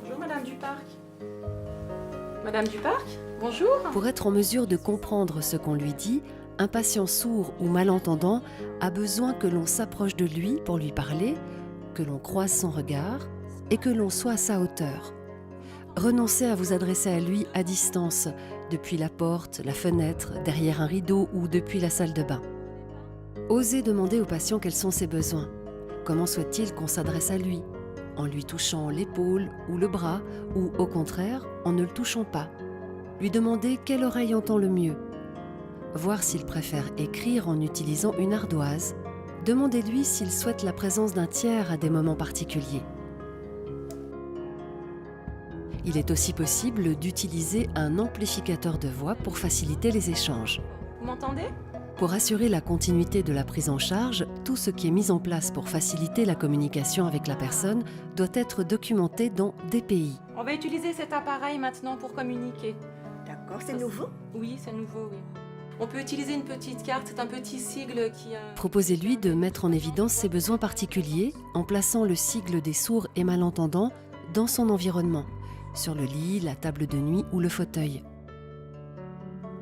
Bonjour Madame Duparc. Madame Duparc, bonjour. Pour être en mesure de comprendre ce qu'on lui dit, un patient sourd ou malentendant a besoin que l'on s'approche de lui pour lui parler, que l'on croise son regard et que l'on soit à sa hauteur. Renoncez à vous adresser à lui à distance, depuis la porte, la fenêtre, derrière un rideau ou depuis la salle de bain. Osez demander au patient quels sont ses besoins. Comment souhaite-t-il qu'on s'adresse à lui ? En lui touchant l'épaule ou le bras, ou au contraire, en ne le touchant pas. Lui demander quelle oreille entend le mieux. Voir s'il préfère écrire en utilisant une ardoise. Demandez-lui s'il souhaite la présence d'un tiers à des moments particuliers. Il est aussi possible d'utiliser un amplificateur de voix pour faciliter les échanges. Vous m'entendez? Pour assurer la continuité de la prise en charge, tout ce qui est mis en place pour faciliter la communication avec la personne doit être documenté dans DPI. On va utiliser cet appareil maintenant pour communiquer. D'accord, c'est nouveau? Oui, c'est nouveau, oui. On peut utiliser une petite carte, c'est un petit sigle qui... Proposez-lui de mettre en évidence ses besoins particuliers en plaçant le sigle des sourds et malentendants dans son environnement, sur le lit, la table de nuit ou le fauteuil.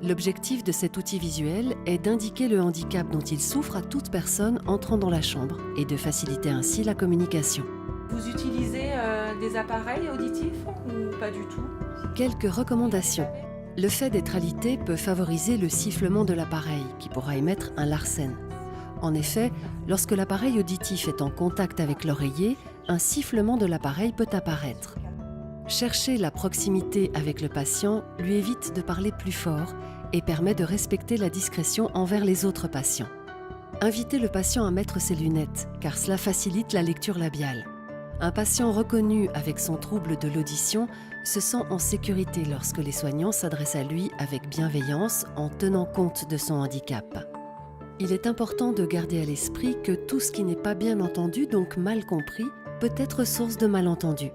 L'objectif de cet outil visuel est d'indiquer le handicap dont il souffre à toute personne entrant dans la chambre et de faciliter ainsi la communication. Vous utilisez des appareils auditifs ou pas du tout? Quelques recommandations. Le fait d'être alité peut favoriser le sifflement de l'appareil qui pourra émettre un larsen. En effet, lorsque l'appareil auditif est en contact avec l'oreiller, un sifflement de l'appareil peut apparaître. Chercher la proximité avec le patient lui évite de parler plus fort et permet de respecter la discrétion envers les autres patients. Invitez le patient à mettre ses lunettes, car cela facilite la lecture labiale. Un patient reconnu avec son trouble de l'audition se sent en sécurité lorsque les soignants s'adressent à lui avec bienveillance en tenant compte de son handicap. Il est important de garder à l'esprit que tout ce qui n'est pas bien entendu, donc mal compris, peut être source de malentendus.